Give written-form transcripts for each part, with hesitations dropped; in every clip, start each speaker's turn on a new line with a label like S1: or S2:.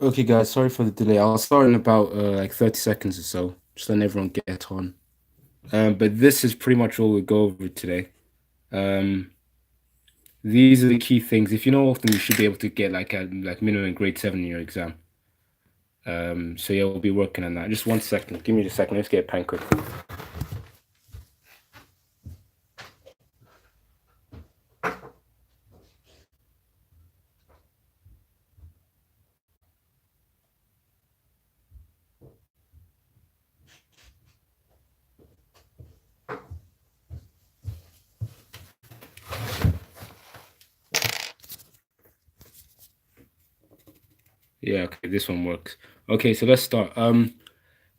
S1: Okay, guys, sorry for the delay. I'll start in about like 30 seconds or so, just letting everyone get on. But this is pretty much all we'll go over today. Um, these are the key things. If you know often, you should be able to get like a like minimum grade 7 in your exam. So yeah, we'll be working on that. Just 1 second. Give me a second. Let's get a pen quick. Yeah, okay, this one works. Okay, so let's start.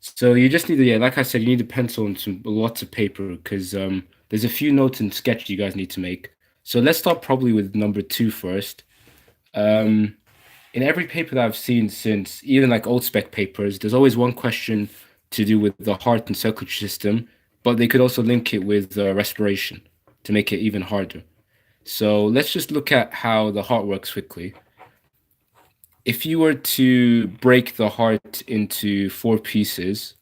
S1: So you just need to, yeah, like I said, you need a pencil and some lots of paper because there's a few notes and sketch you guys need to make. So let's start probably with number two first. Um, in every paper that I've seen since, even like old spec papers, there's always one question to do with the heart and circulatory system, but they could also link it with respiration to make it even harder. So let's just look at how the heart works quickly. If you were to break the heart into four pieces,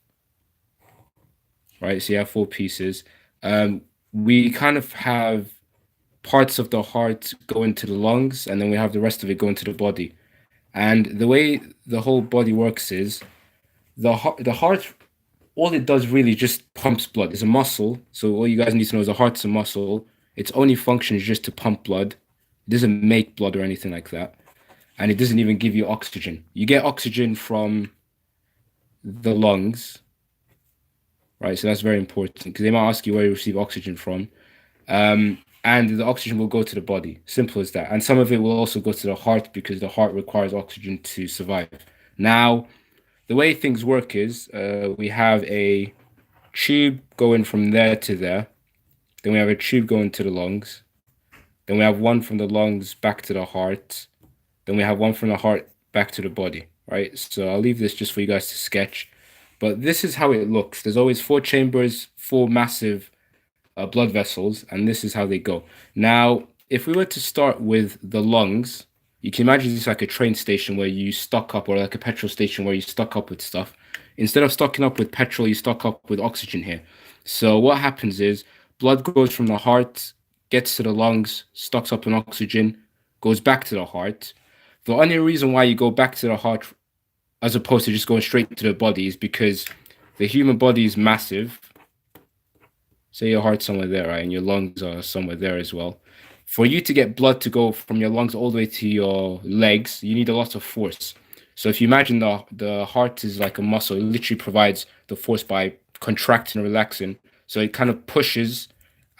S1: right? So you have four pieces. Um, we kind of have parts of the heart go into the lungs, and then we have the rest of it go into the body. And the way the whole body works is the heart, all it does really just pumps blood. It's a muscle. So all you guys need to know is the heart's a muscle. Its only function is just to pump blood. It doesn't make blood or anything like that. And it doesn't even give you oxygen. You get oxygen from the lungs, right? So that's very important because they might ask you where you receive oxygen from. And the oxygen will go to the body. Simple as that. And some of it will also go to the heart because the heart requires oxygen to survive. Now, the way things work is we have a tube going from there to there. Then we have a tube going to the lungs. Then we have one from the lungs back to the heart. Then we have one from the heart back to the body, right? So I'll leave this just for you guys to sketch. But this is how it looks. There's always four chambers, four massive blood vessels, and this is how they go. Now, if we were to start with the lungs, you can imagine this like a train station where you stock up, or like a petrol station where you stock up with stuff. Instead of stocking up with petrol, you stock up with oxygen here. So what happens is blood goes from the heart, gets to the lungs, stocks up in oxygen, goes back to the heart. The only reason why you go back to the heart as opposed to just going straight to the body is because the human body is massive. Say your heart's somewhere there, right? And your lungs are somewhere there as well. For you to get blood to go from your lungs all the way to your legs, you need a lot of force. So if you imagine the heart is like a muscle, it literally provides the force by contracting and relaxing. So it kind of pushes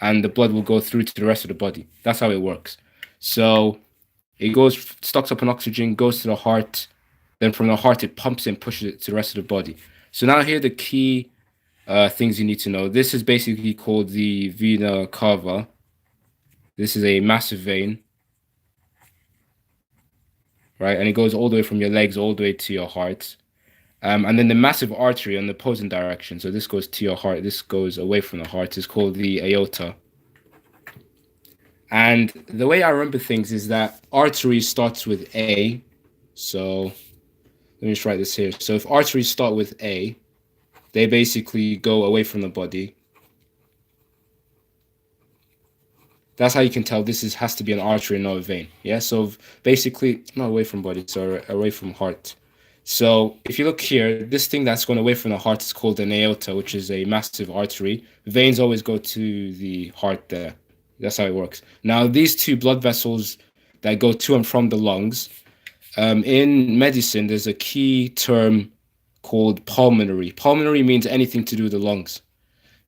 S1: and the blood will go through to the rest of the body. That's how it works. So it goes, stocks up on oxygen, goes to the heart. Then from the heart, it pumps and pushes it to the rest of the body. So now here are the key things you need to know. This is basically called the vena cava. This is a massive vein, right? And it goes all the way from your legs all the way to your heart. And then the massive artery on the opposing direction. So this goes to your heart. This goes away from the heart. Is called the aorta. And the way I remember things is that artery starts with A. So let me just write this here. So if arteries start with A, they basically go away from the body. That's how you can tell this is has to be an artery and not a vein. Yeah. So basically, not away from body, so away from heart. So if you look here, this thing that's going away from the heart is called an aorta, which is a massive artery. Veins always go to the heart there. That's how it works. Now, these two blood vessels that go to and from the lungs, in medicine, there's a key term called pulmonary. Pulmonary means anything to do with the lungs.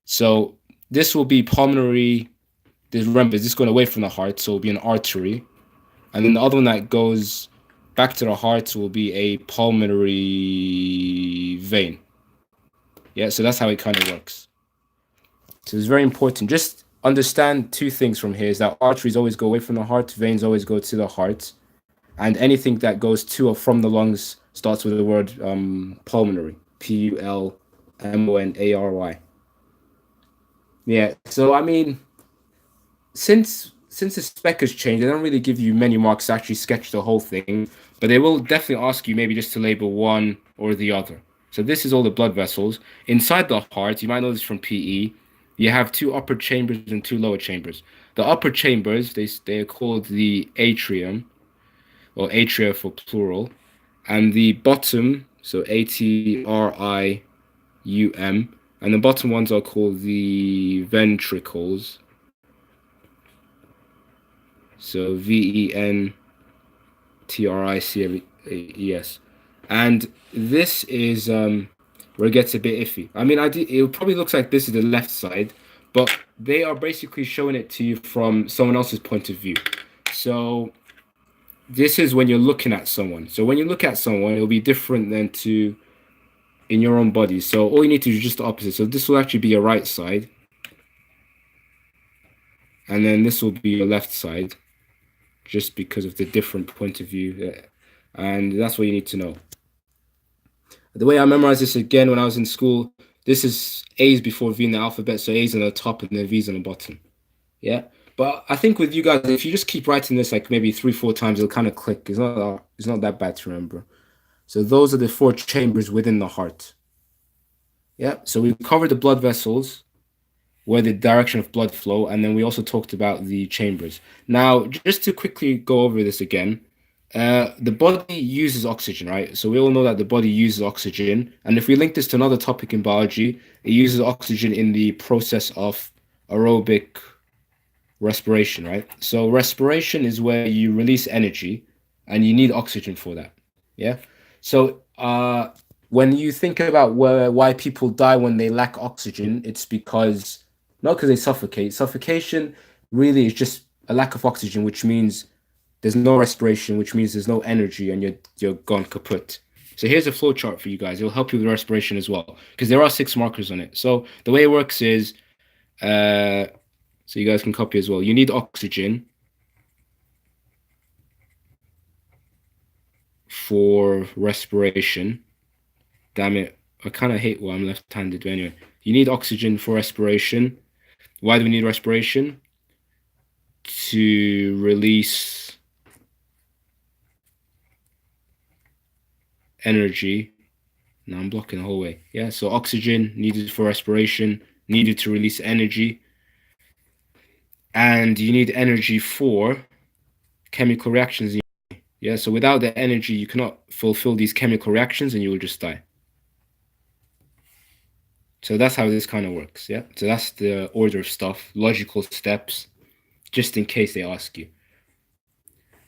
S1: So this will be pulmonary. Remember, this is going away from the heart, so it'll be an artery. And then the other one that goes back to the heart will be a pulmonary vein. Yeah, so that's how it kind of works. So it's very important. Just understand two things from here is that arteries always go away from the heart, veins always go to the heart, and anything that goes to or from the lungs starts with the word pulmonary. Pulmonary. Yeah, so I mean, since the spec has changed, they don't really give you many marks to actually sketch the whole thing. but they will definitely ask you maybe just to label one or the other. So this is all the blood vessels. Inside the heart, you might know this from PE, you have two upper chambers and two lower chambers. The upper chambers, they're called the atrium, or atria for plural, and the bottom, so ATRIUM, and the bottom ones are called the ventricles, so VENTRICLES. And this is where it gets a bit iffy. I mean, it probably looks like this is the left side, but they are basically showing it to you from someone else's point of view. So this is when you're looking at someone. So when you look at someone, it'll be different than to in your own body. So all you need to do is just the opposite. So this will actually be your right side, and then this will be your left side, just because of the different point of view. And that's what you need to know. The way I memorized this again when I was in school, this is A's before V in the alphabet, so A's on the top and then V's on the bottom. Yeah. But I think with you guys, if you just keep writing this like maybe 3, 4 times, it'll kind of click. It's not that bad to remember. So those are the four chambers within the heart. Yeah. So we covered the blood vessels, where the direction of blood flow, and then we also talked about the chambers. Now, just to quickly go over this again, the body uses oxygen, right? So we all know that the body uses oxygen, and if we link this to another topic in biology, it uses oxygen in the process of aerobic respiration, right? So respiration is where you release energy, and you need oxygen for that. Yeah. So when you think about why people die when they lack oxygen, it's because not because they suffocate. Suffocation really is just a lack of oxygen, which means there's no respiration, which means there's no energy, and you're gone kaput. So here's a flow chart for you guys. It'll help you with respiration as well, because there are 6 markers on it. So the way it works is, so you guys can copy as well. You need oxygen for respiration. Damn it. I kind of hate why I'm left-handed, but anyway. You need oxygen for respiration. Why do we need respiration? To release energy. Now I'm blocking the whole way. Yeah, so oxygen needed for respiration, needed to release energy. And you need energy for chemical reactions. Yeah, so without the energy, you cannot fulfill these chemical reactions and you will just die. So that's how this kind of works. Yeah, so that's the order of stuff, logical steps, just in case they ask you.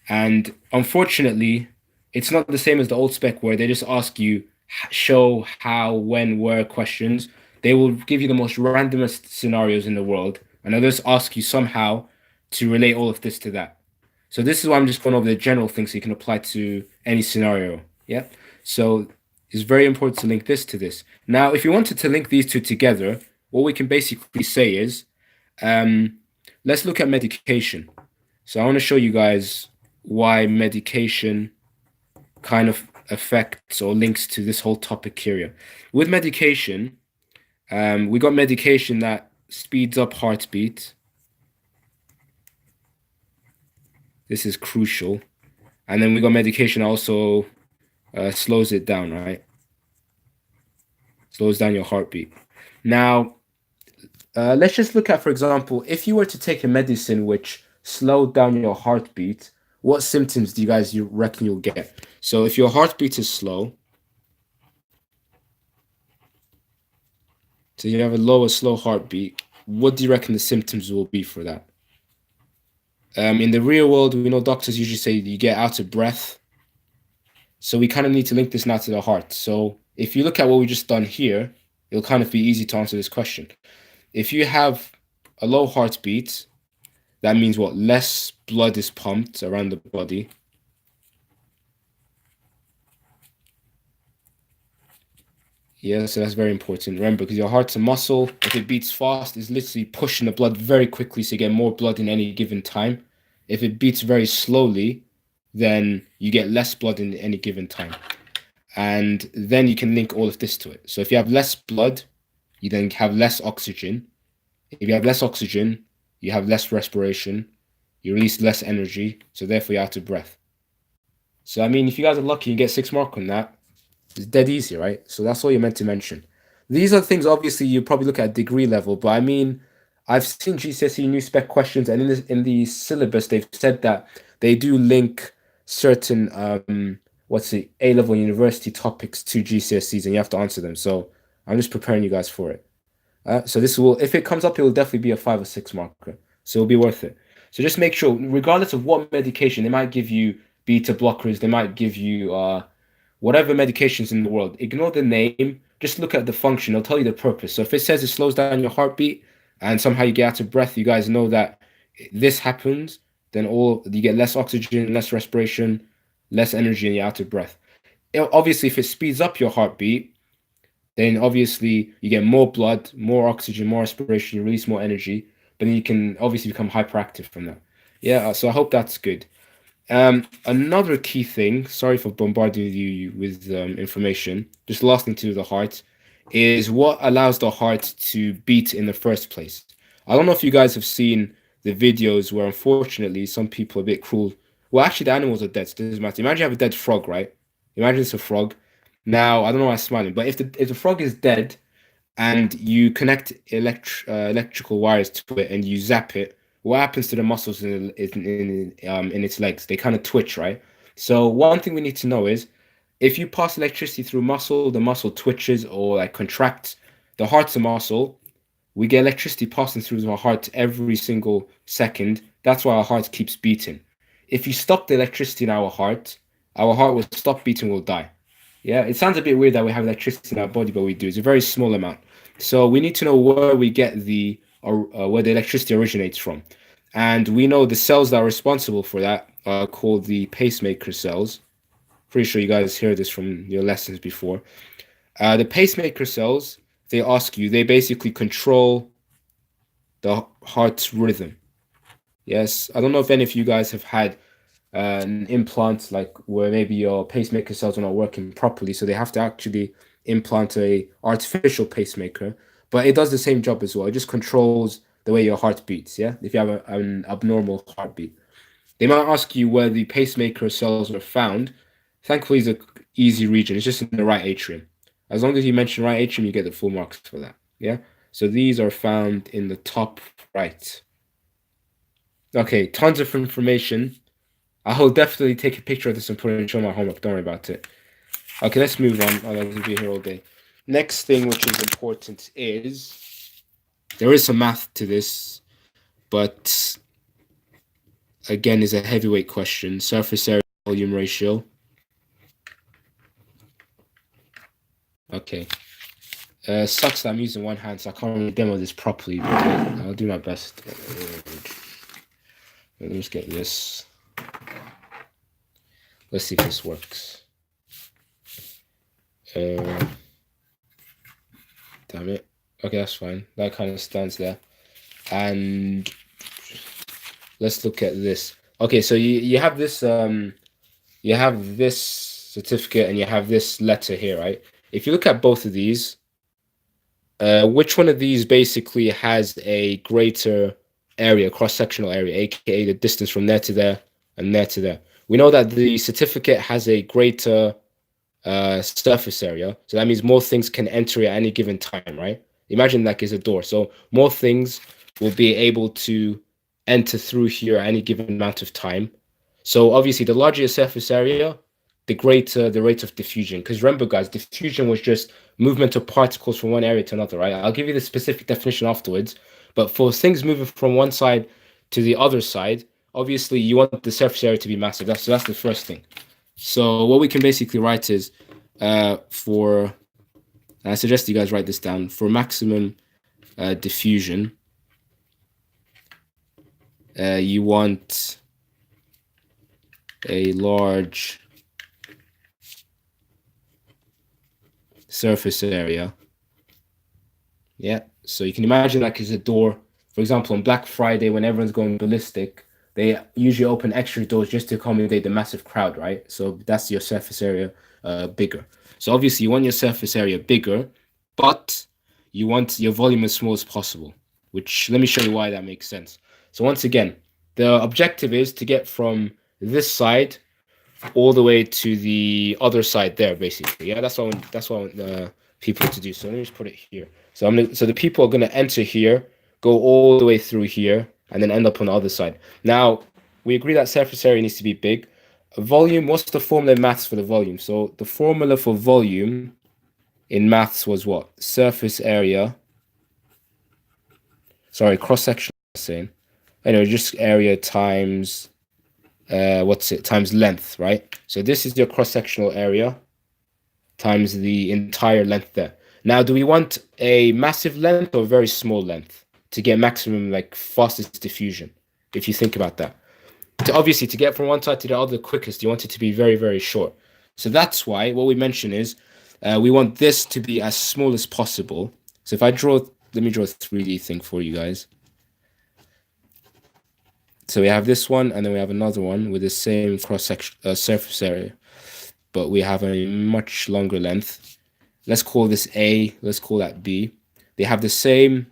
S1: And unfortunately, it's not the same as the old spec where they just ask you show, how, when, where questions. They will give you the most randomest scenarios in the world, and they'll just ask you somehow to relate all of this to that. So this is why I'm just going over the general things so you can apply to any scenario. Yeah. So it's very important to link this to this. Now, if you wanted to link these two together, what we can basically say is, let's look at medication. So I want to show you guys why medication kind of affects or links to this whole topic here. With medication, we got medication that speeds up heartbeat. This is crucial. And then we got medication also slows it down, right? Slows down your heartbeat. Now, let's just look at, for example, if you were to take a medicine which slowed down your heartbeat, what symptoms do you reckon you'll get? So if your heartbeat is slow, so you have a lower, slow heartbeat, what do you reckon the symptoms will be for that? In the real world, we know doctors usually say you get out of breath. So we kind of need to link this now to the heart. So if you look at what we just done here, it'll kind of be easy to answer this question. If you have a low heartbeat, that means what? Less blood is pumped around the body. Yeah, so that's very important. Remember, because your heart's a muscle, if it beats fast, it's literally pushing the blood very quickly so you get more blood in any given time. If it beats very slowly, then you get less blood in any given time. And then you can link all of this to it. So if you have less blood, you then have less oxygen. If you have less oxygen, you have less respiration, you release less energy, so therefore you're out of breath. So I mean, if you guys are lucky, you get 6 mark on that. It's dead easy, right? So that's all you're meant to mention. These are things obviously you probably look at degree level, but I mean, I've seen GCSE new spec questions, and in the syllabus they've said that they do link certain what's the A level university topics to GCSEs, and you have to answer them. So I'm just preparing you guys for it. So this will, if it comes up, it will definitely be a 5 or 6 marker. So it'll be worth it. So just make sure, regardless of what medication, they might give you beta blockers, they might give you whatever medications in the world. Ignore the name, just look at the function. It'll tell you the purpose. So if it says it slows down your heartbeat and somehow you get out of breath, you guys know that this happens, then all you get less oxygen, less respiration, less energy, and you're out of breath. Obviously, if it speeds up your heartbeat, then obviously you get more blood, more oxygen, more respiration, you release more energy, but then you can obviously become hyperactive from that. Yeah, so I hope that's good. Another key thing, sorry for bombarding you with information, just last thing to the heart, is what allows the heart to beat in the first place. I don't know if you guys have seen the videos where unfortunately some people are a bit cruel. Well, actually the animals are dead, so it doesn't matter. Imagine you have a dead frog, right? Imagine it's a frog. Now, I don't know why I'm smiling, but if the frog is dead and you connect electrical wires to it and you zap it, what happens to the muscles in its legs? They kind of twitch, right? So one thing we need to know is if you pass electricity through muscle, the muscle twitches or like contracts. The heart's a muscle. We get electricity passing through our heart every single second. That's why our heart keeps beating. If you stop the electricity in our heart will stop beating, will die. Yeah, it sounds a bit weird that we have electricity in our body, but we do. It's a very small amount. So we need to know where we get where the electricity originates from, and we know the cells that are responsible for that are called the pacemaker cells. Pretty sure you guys heard this from your lessons before. The pacemaker cells, they ask you, they basically control the heart's rhythm. Yes, I don't know if any of you guys have had an implant like where maybe your pacemaker cells are not working properly, so they have to actually implant a artificial pacemaker, but it does the same job as well. It just controls the way your heart beats. Yeah, if you have an abnormal heartbeat, they might ask you where the pacemaker cells are found. Thankfully, it's an easy region. It's just in the right atrium. As long as you mention right atrium, you get the full marks for that. Yeah. So these are found in the top right. Okay, tons of information. I'll definitely take a picture of this and put it in show my homework. Don't worry about it. Okay, let's move on. Otherwise, we'll be here all day. Next thing which is important is there is some math to this, but again, is a heavyweight question. Surface area volume ratio. Okay. Sucks that I'm using one hand, so I can't really demo this properly, but I'll do my best. Let me just get this. Let's see if this works. Damn it. Okay, that's fine. That kind of stands there. And let's look at this. Okay, so you have this certificate and you have this letter here, right? If you look at both of these, which one of these basically has a greater area, cross-sectional area, aka the distance from there to there and there to there? We know that the certificate has a greater surface area, so that means more things can enter at any given time, right? Imagine like it's a door, so more things will be able to enter through here at any given amount of time. So obviously, the larger your surface area, the greater the rate of diffusion. Because remember, guys, diffusion was just movement of particles from one area to another, right? I'll give you the specific definition afterwards. But for things moving from one side to the other side, obviously you want the surface area to be massive. So that's the first thing. So what we can basically write is for, I suggest you guys write this down, for maximum diffusion, you want a large surface area. Yeah, so you can imagine like it's a door. For example, on Black Friday, when everyone's going ballistic, they usually open extra doors just to accommodate the massive crowd, right? So that's your surface area bigger. So obviously you want your surface area bigger, but you want your volume as small as possible, which let me show you why that makes sense. So once again, the objective is to get from this side all the way to the other side there, basically. Yeah, that's what I want people to do. So let me just put it here. So so the people are gonna enter here, go all the way through here, and then end up on the other side. Now, we agree that surface area needs to be big. Volume, what's the formula in maths for the volume? So the formula for volume in maths was what? Surface area. Sorry, cross-section, saying. Anyway, just area times times length, right? So this is your cross-sectional area times the entire length there. Now, do we want a massive length or a very small length to get maximum, like, fastest diffusion? If you think about that. Obviously, to get from one side to the other quickest, you want it to be very, very short. So that's why what we mention is we want this to be as small as possible. So if I let me draw a 3D thing for you guys. So we have this one, and then we have another one with the same cross-section surface area, but we have a much longer length. Let's call this A. Let's call that B. They have the same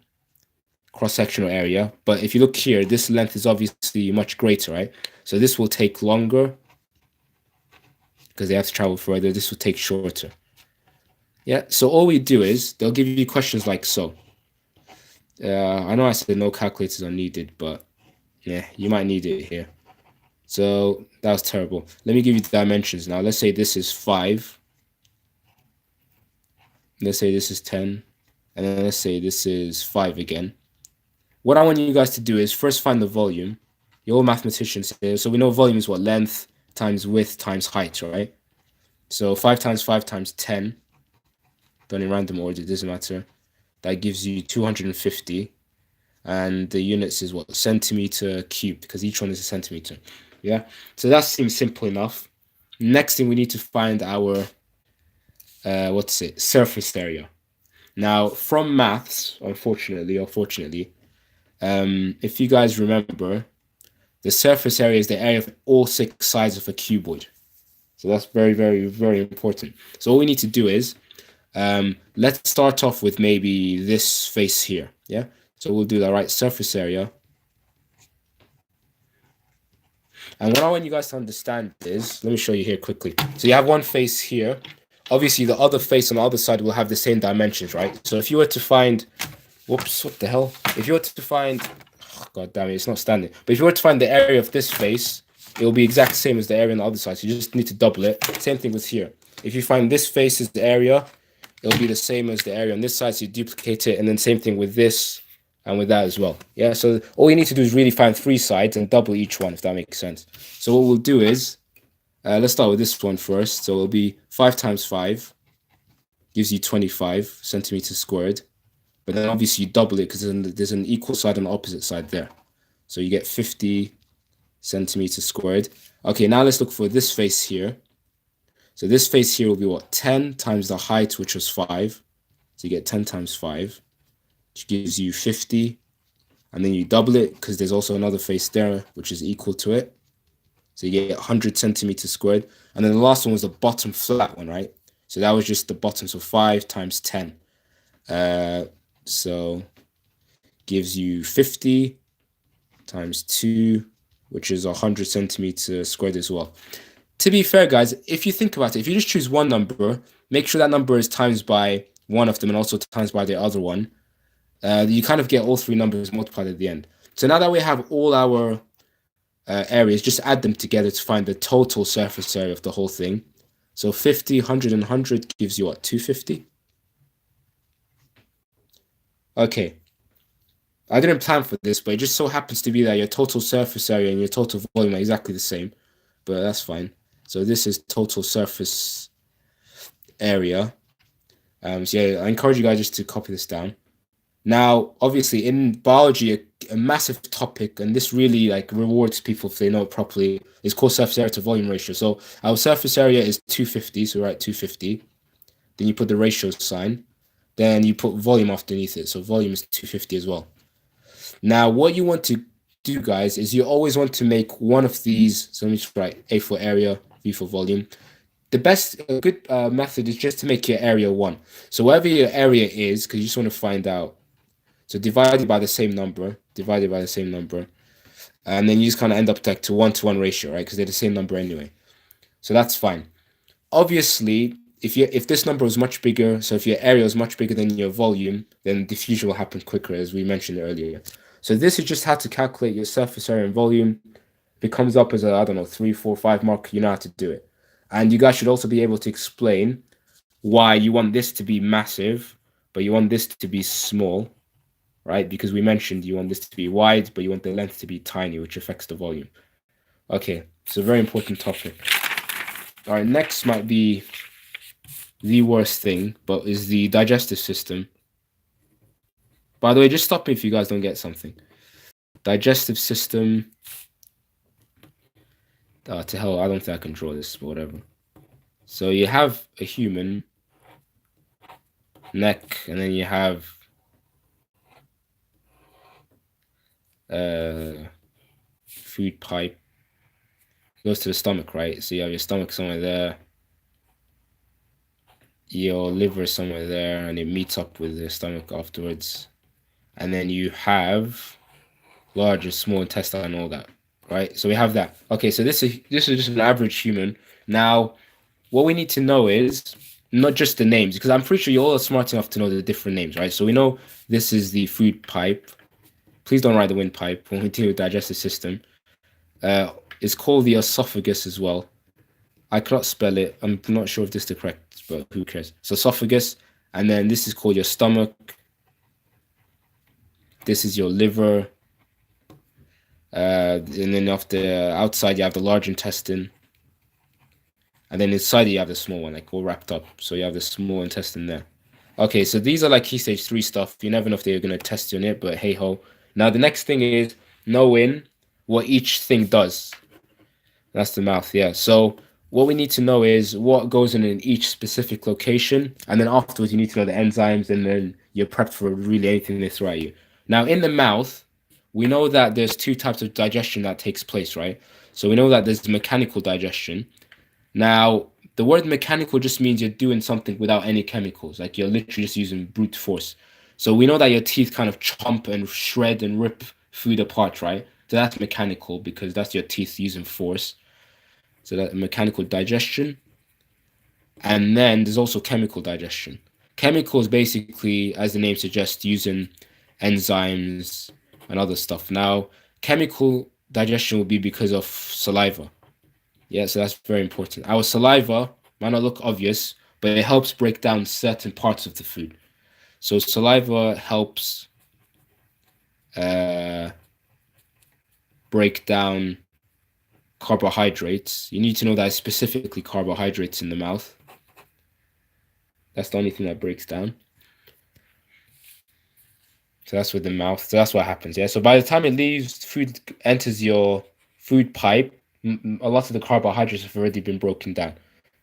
S1: cross-sectional area, but if you look here, this length is obviously much greater, right? So this will take longer because they have to travel further. This will take shorter. Yeah, so all we do is they'll give you questions like so. I know I said no calculators are needed, but yeah, you might need it here. So that was terrible. Let me give you the dimensions now. Let's say this is 5. Let's say this is 10. And then let's say this is 5 again. What I want you guys to do is first find the volume. You're all mathematicians here. So we know volume is what? Length times width times height, right? So 5 times 5 times 10. Done in random order, it doesn't matter. That gives you 250. And the units is what? Centimeter cubed, because each one is a centimeter. Yeah, so that seems simple enough. Next thing, we need to find our surface area. Now, from maths, unfortunately or fortunately, if you guys remember, the surface area is the area of all 6 sides of a cuboid. So that's very, very, very important. So all we need to do is let's start off with maybe this face here. Yeah. So we'll do the right surface area. And what I want you guys to understand is, let me show you here quickly. So you have one face here. Obviously, the other face on the other side will have the same dimensions, right? So if you were to find, whoops, what the hell? If you were to find, oh, God damn it, it's not standing. But if you were to find the area of this face, it will be exact same as the area on the other side. So you just need to double it. Same thing with here. If you find this face is the area, it'll be the same as the area on this side. So you duplicate it, and then same thing with this and with that as well. Yeah, so all you need to do is really find 3 sides and double each one, if that makes sense. So what we'll do is, let's start with this one first. So it'll be 5 times 5 gives you 25 centimeters squared. But then obviously you double it because there's an equal side on the opposite side there. So you get 50 centimeters squared. Okay, now let's look for this face here. So this face here will be what? 10 times the height, which was 5. So you get 10 times 5, which gives you 50. And then you double it because there's also another face there, which is equal to it. So you get 100 centimeters squared. And then the last one was the bottom flat one, right? So that was just the bottom. So 5 times 10. So gives you 50 times 2, which is 100 centimeters squared as well. To be fair, guys, if you think about it, if you just choose one number, make sure that number is times by one of them and also times by the other one. You kind of get all 3 numbers multiplied at the end. So now that we have all our areas, just add them together to find the total surface area of the whole thing. So 50, 100, and 100 gives you what? 250? Okay. I didn't plan for this, but it just so happens to be that your total surface area and your total volume are exactly the same. But that's fine. So this is total surface area. So yeah, I encourage you guys just to copy this down. Now, obviously, in biology, a massive topic, and this really like rewards people if they know it properly, is called surface area to volume ratio. So our surface area is 250, so we write 250. Then you put the ratio sign. Then you put volume underneath it. So volume is 250 as well. Now, what you want to do, guys, is you always want to make one of these. So let me just write A for area, V for volume. The best, good method is just to make your area 1. So whatever your area is, because you just want to find out. So divided by the same number, and then you just kind of end up like to 1-to-1 ratio, right? Because they're the same number anyway. So that's fine. Obviously, if this number is much bigger, so if your area is much bigger than your volume, then diffusion will happen quicker, as we mentioned earlier. So this is just how to calculate your surface area and volume. If it comes up as a, I don't know, 3, 4, 5 mark, you know how to do it. And you guys should also be able to explain why you want this to be massive, but you want this to be small, right? Because we mentioned you want this to be wide, but you want the length to be tiny, which affects the volume. Okay, it's a very important topic. All right, next might be the worst thing, but is the digestive system. By the way, just stop me if you guys don't get something. Digestive system. To hell, I don't think I can draw this, but whatever. So you have a human neck, and then you have food pipe. It goes to the stomach, right? So you have your stomach somewhere there, your liver somewhere there, and it meets up with the stomach afterwards. And then you have large and small intestine and all that, right? So we have that. Okay, so this is just an average human. Now, what we need to know is not just the names, because I'm pretty sure you all are smart enough to know the different names, right? So we know this is the food pipe. Please don't write the windpipe when we deal with digestive system. It's called the esophagus as well. I cannot spell it. I'm not sure if this is the correct, but who cares? So esophagus, and then this is called your stomach. This is your liver. And then off the outside, you have the large intestine. And then inside, you have the small one, like all wrapped up. So you have the small intestine there. Okay, so these are like key stage 3 stuff. You never know if they're going to test you on it, but hey ho. Now, the next thing is knowing what each thing does. That's the mouth, yeah. So what we need to know is what goes in each specific location. And then afterwards, you need to know the enzymes, and then you're prepped for really anything they throw at you. Now, in the mouth, we know that there's two types of digestion that takes place, right? So we know that there's mechanical digestion. Now, the word mechanical just means you're doing something without any chemicals, like you're literally just using brute force. So we know that your teeth kind of chomp and shred and rip food apart, right? So that's mechanical because that's your teeth using force. So that mechanical digestion. And then there's also chemical digestion. Chemical is basically, as the name suggests, using enzymes and other stuff. Now, chemical digestion will be because of saliva. Yeah, so that's very important. Our saliva might not look obvious, but it helps break down certain parts of the food. So saliva helps break down carbohydrates. You need to know that it's specifically carbohydrates in the mouth. That's the only thing that breaks down. So that's with the mouth. So that's what happens. Yeah. So by the time it leaves, food enters your food pipe, a lot of the carbohydrates have already been broken down.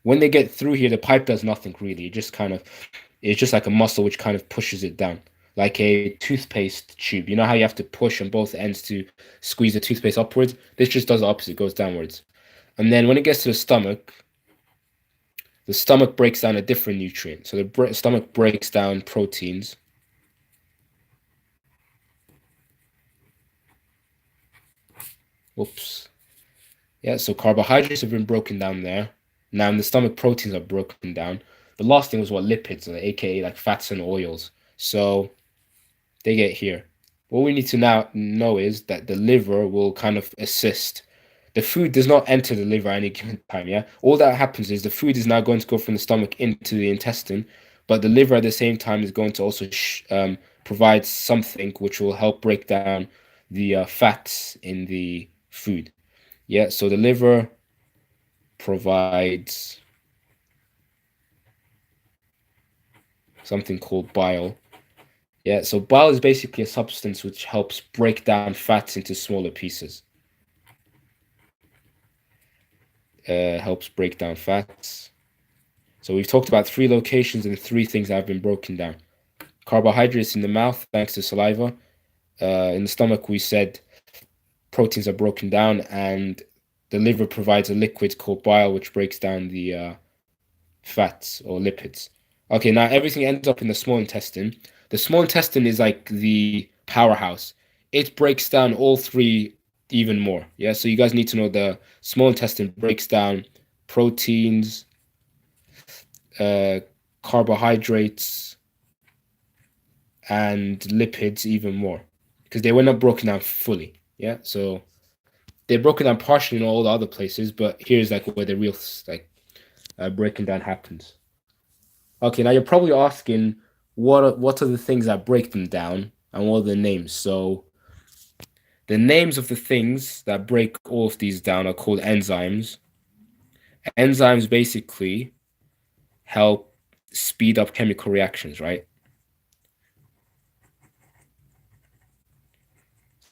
S1: When they get through here, the pipe does nothing really. It's just like a muscle which kind of pushes it down, like a toothpaste tube. You know how you have to push on both ends to squeeze the toothpaste upwards? This just does the opposite, it goes downwards. And then when it gets to the stomach breaks down a different nutrient. So the stomach breaks down proteins. Whoops. Yeah, so carbohydrates have been broken down there. Now in the stomach, proteins are broken down. The last thing was what lipids, aka like fats and oils. So they get here. What we need to now know is that the liver will kind of assist. The food does not enter the liver at any given time, yeah? All that happens is the food is now going to go from the stomach into the intestine, but the liver at the same time is going to also provide something which will help break down the fats in the food. Yeah, so the liver provides something called bile. Yeah, so bile is basically a substance which helps break down fats into smaller pieces. Helps break down fats. So we've talked about 3 locations and 3 things that have been broken down. Carbohydrates in the mouth, thanks to saliva. In the stomach, we said proteins are broken down, and the liver provides a liquid called bile, which breaks down the fats or lipids. Okay, now everything ends up in the small intestine. The small intestine is like the powerhouse. It breaks down all 3 even more. Yeah, so you guys need to know the small intestine breaks down proteins, uh, carbohydrates, and lipids even more because they were not broken down fully. Yeah, so they're broken down partially in all the other places, but here's like where the real like breaking down happens. Okay, now you're probably asking what are the things that break them down and what are the names. So the names of the things that break all of these down are called enzymes. Enzymes basically help speed up chemical reactions, right?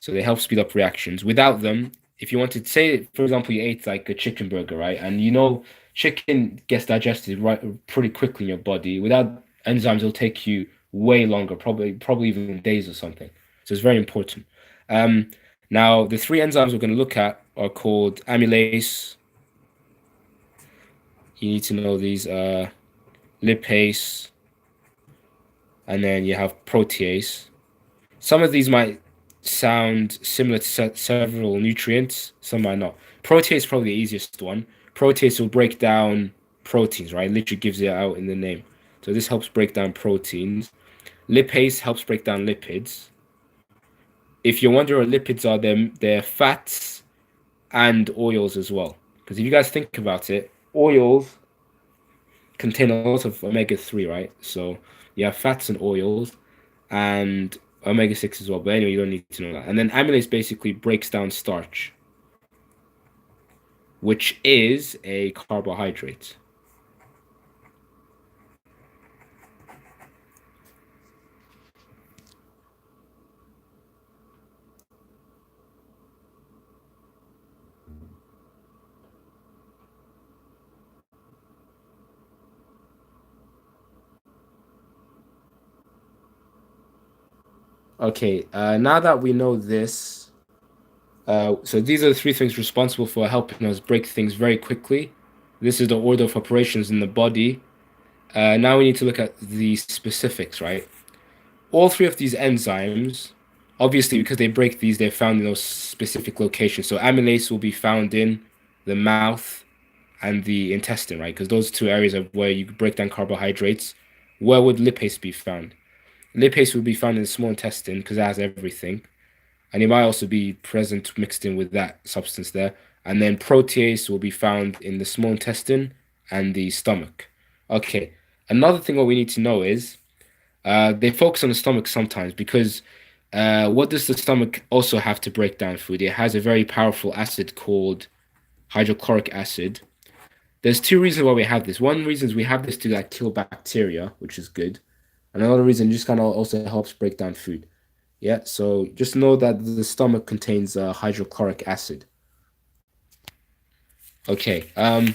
S1: So they help speed up reactions. Without them, if you wanted to say, for example, you ate like a chicken burger, right? And you know chicken gets digested right pretty quickly in your body. Without enzymes, it'll take you way longer, probably even days or something. So it's very important. Um, Now the three enzymes we're going to look at are called amylase. You need to know these lipase, and then you have protease. Some of these might sound similar to several nutrients, some might not. Protease is probably the easiest one. Protease will break down proteins, right? Literally gives it out in the name. So this helps break down proteins. Lipase helps break down lipids. If you're wondering what lipids are, they're fats and oils as well. Because if you guys think about it, oils contain a lot of omega-3, right? So you have fats and oils and omega-6 as well. But anyway, you don't need to know that. And then amylase basically breaks down starch, which is a carbohydrate. Okay, now that we know this, so these are the three things responsible for helping us break things very quickly. This is the order of operations in the body. Now we need to look at the specifics, right? All three of these enzymes, obviously, because they break these, they're found in those specific locations. So amylase will be found in the mouth and the intestine, right? Because those two areas are where you break down carbohydrates. Where would lipase be found? Lipase will be found in the small intestine because it has everything. And it might also be present mixed in with that substance there. And then protease will be found in the small intestine and the stomach. Okay. Another thing what we need to know is they focus on the stomach sometimes because what does the stomach also have to break down food? It has a very powerful acid called hydrochloric acid. There's two reasons why we have this. One reason is we have this to like kill bacteria, which is good. And another reason just kind of also helps break down food. Yeah, so just know that the stomach contains hydrochloric acid. Okay, let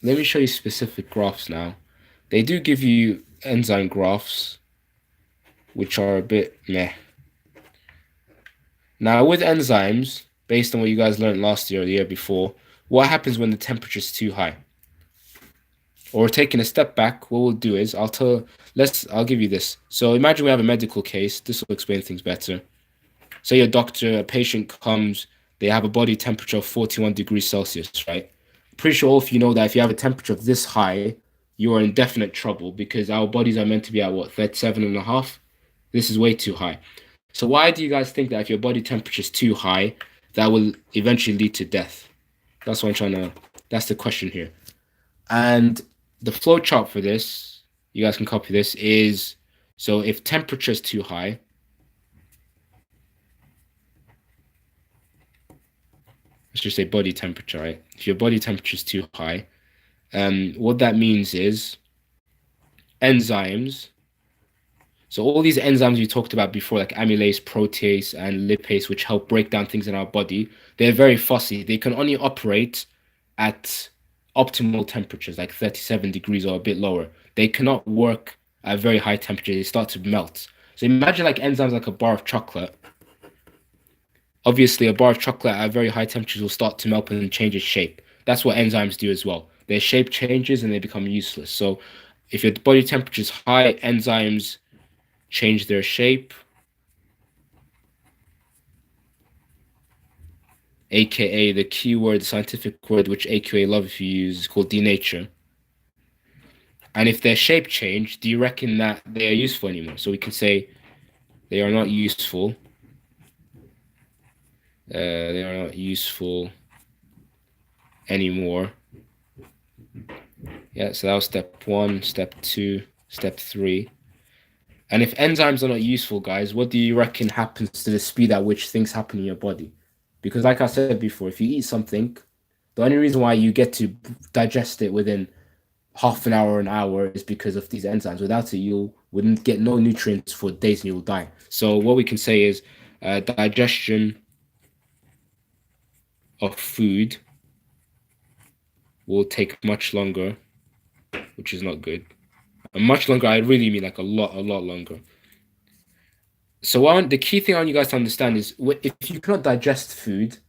S1: me show you specific graphs now. They do give you enzyme graphs, which are a bit meh. Now, with enzymes, based on what you guys learned last year or the year before, what happens when the temperature is too high? Or taking a step back, what we'll do is I'll give you this. So imagine we have a medical case. This will explain things better. Say a doctor, a patient comes, they have a body temperature of 41 degrees Celsius, right? Pretty sure all of you know that if you have a temperature of this high, you are in definite trouble because our bodies are meant to be at what, 37 and a half? This is way too high. So why do you guys think that if your body temperature is too high, that will eventually lead to death? That's the question here. And the flow chart for this, you guys can copy this, is so if temperature is too high, let's just say body temperature, right? If your body temperature is too high, what that means is enzymes. So all these enzymes we talked about before, like amylase, protease, and lipase, which help break down things in our body, they're very fussy. They can only operate at optimal temperatures, like 37 degrees or a bit lower. They cannot work at very high temperatures. They start to melt. So imagine like enzymes like a bar of chocolate. Obviously, a bar of chocolate at very high temperatures will start to melt and change its shape. That's what enzymes do as well. Their shape changes and they become useless. So if your body temperature is high, enzymes change their shape. aka the keyword, scientific word which AQA love if you use, is called denature. And if their shape change, do you reckon that they are useful anymore? So we can say they are not useful. They are not useful anymore. Yeah, so that was step 1, step 2, step 3. And if enzymes are not useful, guys, what do you reckon happens to the speed at which things happen in your body? Because, like I said before, if you eat something, the only reason why you get to digest it within half an hour or an hour is because of these enzymes. Without it, you wouldn't get no nutrients for days and you'll die. So, what we can say is digestion of food will take much longer, which is not good. And much longer, I really mean like a lot longer. So the key thing I want you guys to understand is if you cannot digest food,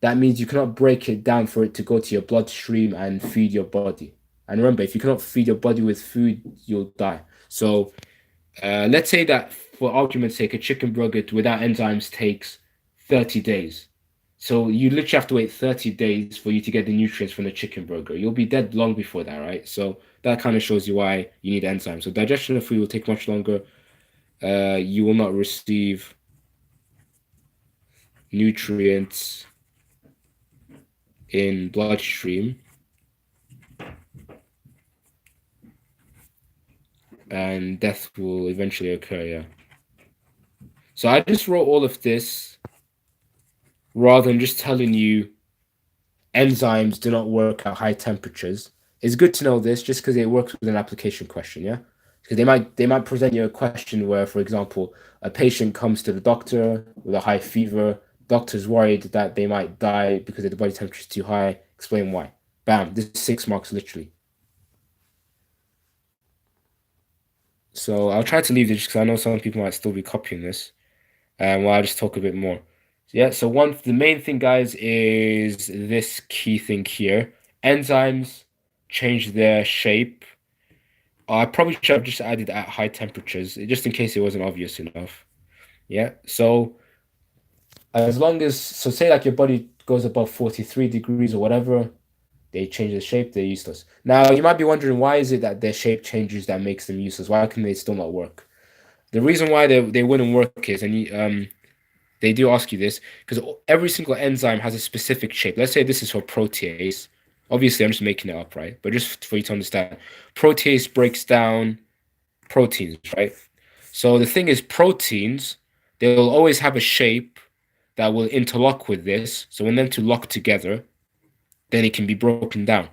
S1: that means you cannot break it down for it to go to your bloodstream and feed your body. And remember, if you cannot feed your body with food, you'll die. So let's say that for argument's sake, a chicken burger without enzymes takes 30 days. So you literally have to wait 30 days for you to get the nutrients from the chicken burger. You'll be dead long before that, right? So that kind of shows you why you need enzymes. So digestion of food will take much longer. You will not receive nutrients in bloodstream, and death will eventually occur. Yeah. So I just wrote all of this rather than just telling you enzymes do not work at high temperatures. It's good to know this just because it works with an application question. Yeah. Because they might present you a question where, for example, a patient comes to the doctor with a high fever. Doctor's worried that they might die because the body temperature is too high. Explain why. Bam, this is 6 marks literally. So I'll try to leave this because I know some people might still be copying this. Well, I'll just talk a bit more. Yeah, so the main thing, guys, is this key thing here. Enzymes change their shape. I probably should have just added at high temperatures, just in case it wasn't obvious enough. Yeah, so so say like your body goes above 43 degrees or whatever, they change the shape, they're useless. Now, you might be wondering, why is it that their shape changes that makes them useless? Why can they still not work? The reason why they wouldn't work is, they do ask you this, because every single enzyme has a specific shape. Let's say this is for protease. Obviously, I'm just making it up, right? But just for you to understand, protease breaks down proteins, right? So the thing is, proteins, they will always have a shape that will interlock with this. So when them two lock together, then it can be broken down.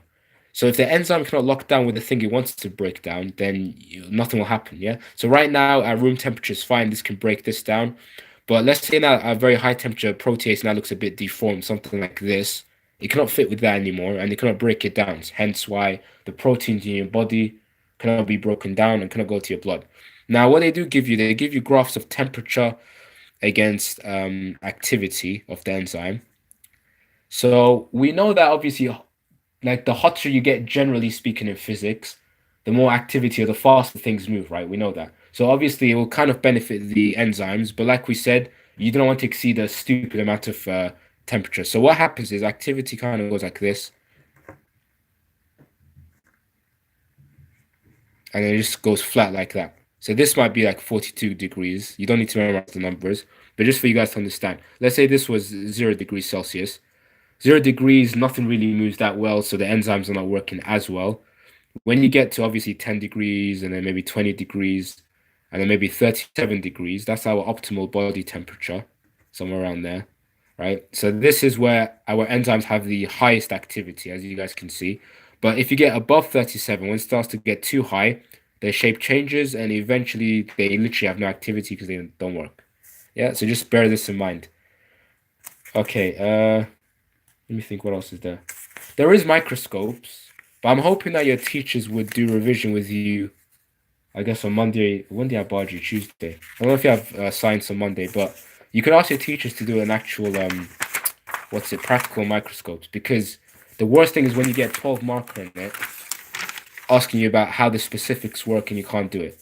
S1: So if the enzyme cannot lock down with the thing it wants to break down, then nothing will happen. Yeah. So right now at room temperature is fine. This can break this down, but let's say now at very high temperature, protease now looks a bit deformed, something like this. It cannot fit with that anymore, and it cannot break it down. Hence why the proteins in your body cannot be broken down and cannot go to your blood. Now, what they give you graphs of temperature against activity of the enzyme. So we know that obviously, like the hotter you get, generally speaking, in physics, the more activity or the faster things move, right? We know that. So obviously, it will kind of benefit the enzymes, but like we said, you don't want to exceed a stupid amount of temperature. So what happens is activity kind of goes like this, and then it just goes flat like that. So this might be like 42 degrees. You don't need to memorize the numbers, but just for you guys to understand, let's say this was 0 degrees Celsius. 0 degrees, nothing really moves that well, so the enzymes are not working as well. When you get to obviously 10 degrees and then maybe 20 degrees and then maybe 37 degrees, that's our optimal body temperature, somewhere around there, right? So this is where our enzymes have the highest activity, as you guys can see. But if you get above 37, when it starts to get too high, their shape changes and eventually they literally have no activity because they don't work. Yeah, so just bear this in mind. Okay, let me think what else is there. There is microscopes, but I'm hoping that your teachers would do revision with you, I guess on Monday. Monday at Bargy, Tuesday. I don't know if you have science on Monday, but you could ask your teachers to do an actual practical microscopes, because the worst thing is when you get 12 marker in it asking you about how the specifics work and you can't do it.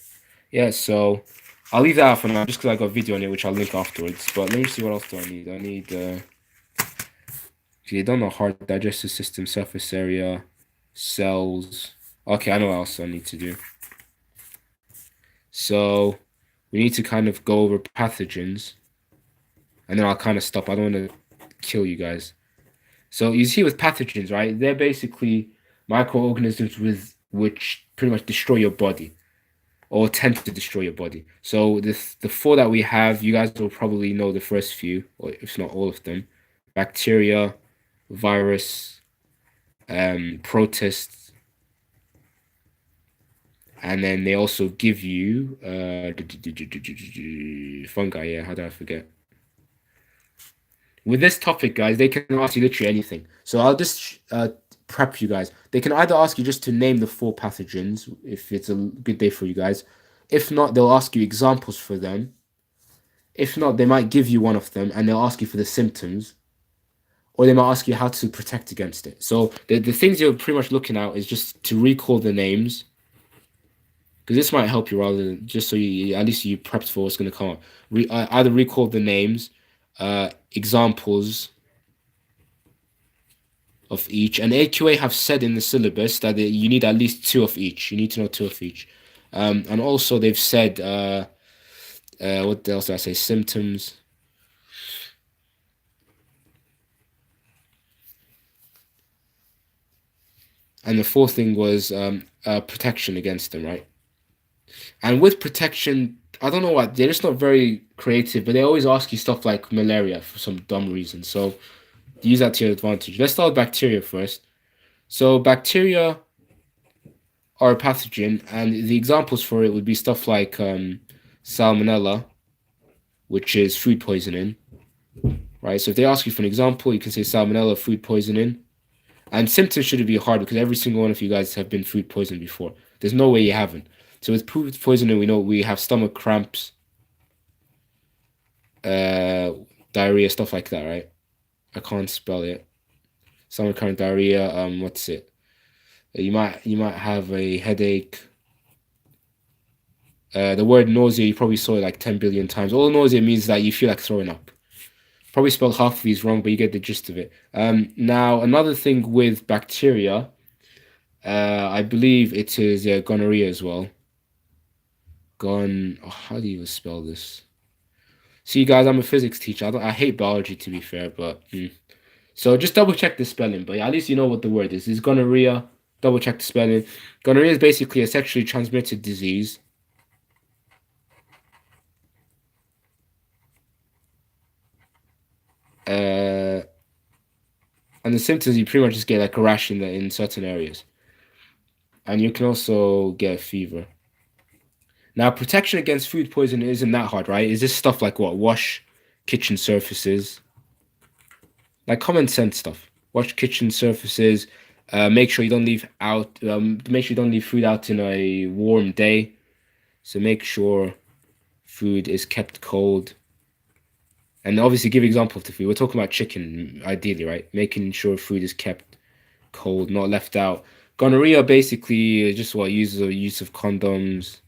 S1: Yeah, so I'll leave that out for now just because I got a video on it which I'll link afterwards. But let me see what else do I need. I need You don't know heart, digestive system, surface area, cells. Okay, I know what else I need to do. So we need to kind of go over pathogens, and then I'll kind of stop. I don't want to kill you guys. So you see with pathogens, right? They're basically microorganisms with which pretty much destroy your body or tend to destroy your body. So the four that we have, you guys will probably know the first few, or if not all of them: bacteria, virus, protists, and then they also give you fungi. Yeah, how did I forget? With this topic, guys, they can ask you literally anything. So I'll just prep you guys. They can either ask you just to name the four pathogens if it's a good day for you guys. If not, they'll ask you examples for them. If not, they might give you one of them and they'll ask you for the symptoms, or they might ask you how to protect against it. So the things you're pretty much looking at is just to recall the names, because this might help you rather than just so you at least you prepped for what's going to come up. Either recall the names, examples of each. And AQA have said in the syllabus that you need at least two of each. You need to know two of each. And also they've said, what else did I say? Symptoms. And the fourth thing was protection against them, right? And with protection, I don't know what, they're just not very creative, but they always ask you stuff like malaria for some dumb reason. So use that to your advantage. Let's start with bacteria first. So bacteria are a pathogen, and the examples for it would be stuff like salmonella, which is food poisoning, right? So if they ask you for an example, you can say salmonella, food poisoning. And symptoms shouldn't be hard because every single one of you guys have been food poisoned before. There's no way you haven't. So with food poisoning, we know we have stomach cramps, diarrhea, stuff like that, right? I can't spell it. Stomach cramp, diarrhea. What's it? You might have a headache. The word nausea, you probably saw it like 10 billion times. All nausea means that you feel like throwing up. Probably spelled half of these wrong, but you get the gist of it. Now, another thing with bacteria, I believe it is gonorrhea as well. How do you spell this? See, guys, I'm a physics teacher. I hate biology, to be fair, but so just double check the spelling. But yeah, at least you know what the word is. It's gonorrhea. Double check the spelling. Gonorrhea is basically a sexually transmitted disease. And the symptoms, you pretty much just get like a rash in certain areas, and you can also get a fever. Now, protection against food poisoning isn't that hard, right? Is this stuff like what? Wash kitchen surfaces, like common sense stuff. Wash kitchen surfaces. Make sure you don't leave out. Make sure you don't leave food out in a warm day. So make sure food is kept cold. And obviously, give example of the food. We're talking about chicken, ideally, right? Making sure food is kept cold, not left out. Gonorrhea basically is just what uses the use of condoms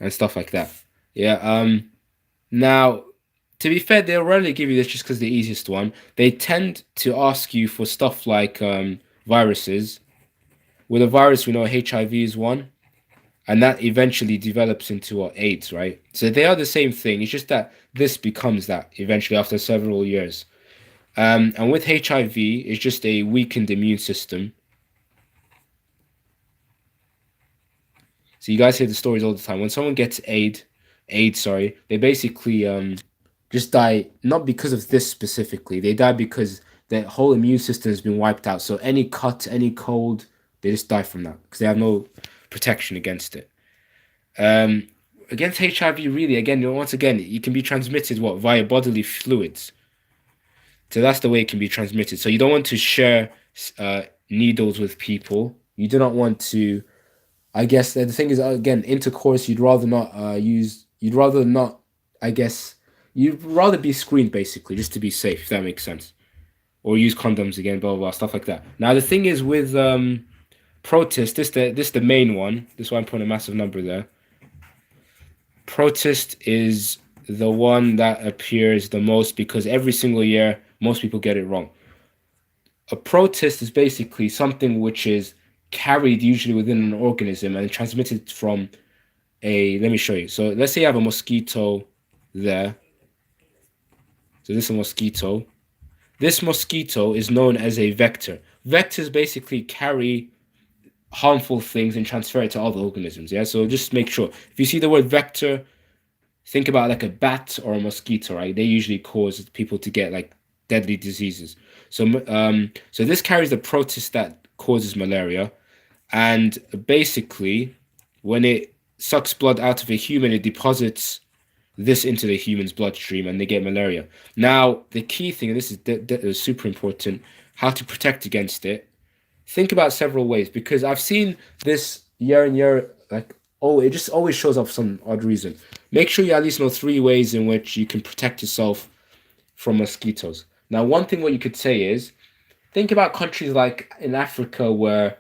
S1: and stuff like that. Yeah. Now, to be fair, they'll rarely give you this just because the easiest one. They tend to ask you for stuff like viruses. With a virus, we know HIV is one, and that eventually develops into what, AIDS, right? So they are the same thing. It's just that this becomes that eventually after several years. And with HIV, it's just a weakened immune system. So you guys hear the stories all the time. When someone gets AIDS, sorry, they basically just die not because of this specifically. They die because their whole immune system has been wiped out. So any cut, any cold, they just die from that because they have no protection against it. Against HIV, really, again, once again, it can be transmitted what via bodily fluids. So that's the way it can be transmitted. So you don't want to share needles with people. You do not want to. I guess the thing is again intercourse. You'd rather not use. You'd rather not. I guess you'd rather be screened basically just to be safe. If that makes sense. Or use condoms again. Blah blah, blah stuff like that. Now the thing is with protist. This the main one. This is why I'm putting a massive number there. Protist is the one that appears the most because every single year Most people get it wrong. A protist is basically something which is carried usually within an organism and transmitted from a, let me show you. So let's say you have a mosquito there. So this is a mosquito. This mosquito is known as a vector. Vectors basically carry harmful things and transfer it to other organisms. Yeah. So just make sure if you see the word vector, think about like a bat or a mosquito, right? They usually cause people to get like deadly diseases. So this carries the protist that causes malaria, and basically, when it sucks blood out of a human, it deposits this into the human's bloodstream, and they get malaria. Now, the key thing, and this is super important, how to protect against it. Think about several ways because I've seen this year and year, like, oh, it just always shows up for some odd reason. Make sure you at least know three ways in which you can protect yourself from mosquitoes. Now, one thing what you could say is think about countries like in Africa where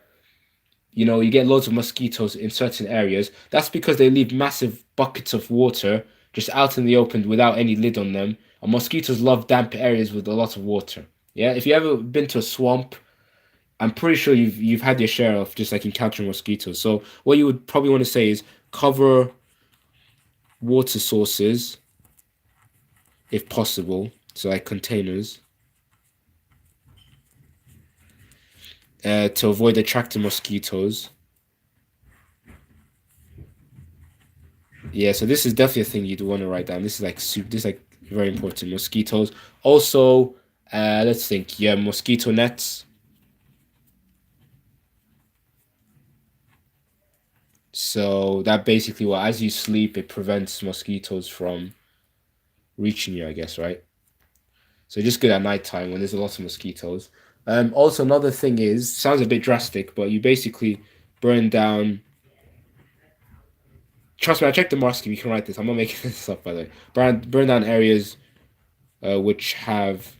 S1: you get loads of mosquitoes in certain areas. That's because they leave massive buckets of water just out in the open without any lid on them. And mosquitoes love damp areas with a lot of water. Yeah, if you ever been to a swamp, I'm pretty sure you've had your share of just like encountering mosquitoes. So what you would probably want to say is cover water sources if possible. So like containers to avoid attracting mosquitoes. Yeah, so this is definitely a thing you'd want to write down. This is like super, this is like very important. Mosquitoes. Also, let's think. Yeah, mosquito nets. So that basically, well, as you sleep, it prevents mosquitoes from reaching you, I guess, right? So just good at nighttime when there's a lot of mosquitoes. Also, another thing is, sounds a bit drastic, but you basically burn down. Trust me, I checked the mosque. You can write this. I'm not making this up, by the way. Burn down areas which have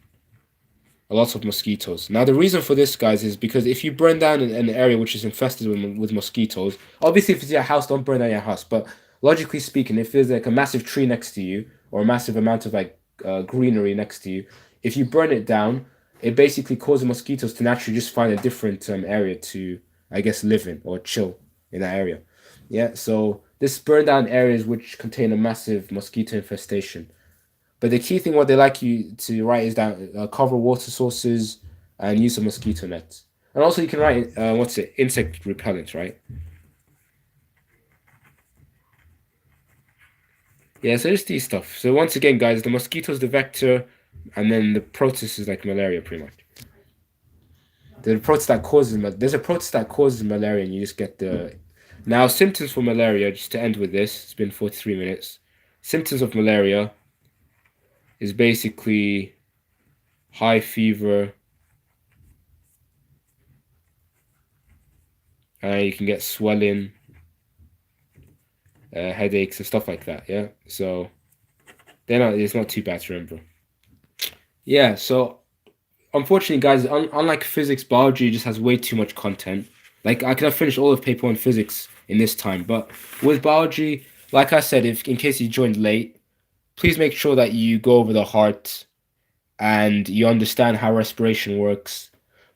S1: a lot of mosquitoes. Now, the reason for this, guys, is because if you burn down an area which is infested with mosquitoes, obviously, if it's your house, don't burn down your house. But logically speaking, if there's like a massive tree next to you or a massive amount of like greenery next to you, if you burn it down, it basically causes mosquitoes to naturally just find a different area to, I guess, live in or chill in that area. Yeah, so this burn down areas which contain a massive mosquito infestation. But the key thing, what they like you to write is that cover water sources and use a mosquito net. And also you can write, what's it, insect repellent, right? Yeah, so just these stuff. So once again, guys, the mosquito's the vector, and then the protist is like malaria, pretty much. The protist that causes there's a protist that causes malaria, and you just get the. Now symptoms for malaria. Just to end with this, it's been 43 minutes. Symptoms of malaria is basically high fever. You can get swelling, headaches, and stuff like that. Yeah, so it's not too bad to remember. Yeah, so unfortunately, guys, unlike physics, biology just has way too much content. Like I could have finished all of paper one physics in this time, but with biology, like I said, if in case you joined late, please make sure that you go over the heart and you understand how respiration works.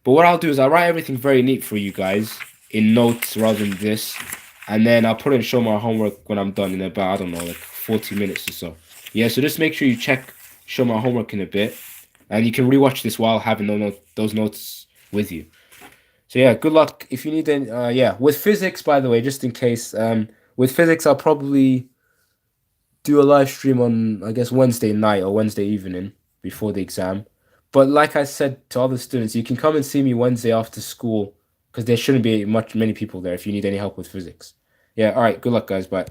S1: But what I'll do is I'll write everything very neat for you guys in notes rather than this, and then I'll put it and show my homework when I'm done in about, I don't know, like 40 minutes or so. Yeah, so just make sure you show my homework in a bit, and you can rewatch this while having those notes with you. So yeah, good luck. If you need any, yeah, with physics, by the way, just in case, with physics, I'll probably do a live stream on, I guess, Wednesday night or Wednesday evening before the exam. But like I said to other students, you can come and see me Wednesday after school because there shouldn't be many people there if you need any help with physics. Yeah, all right, good luck, guys. Bye.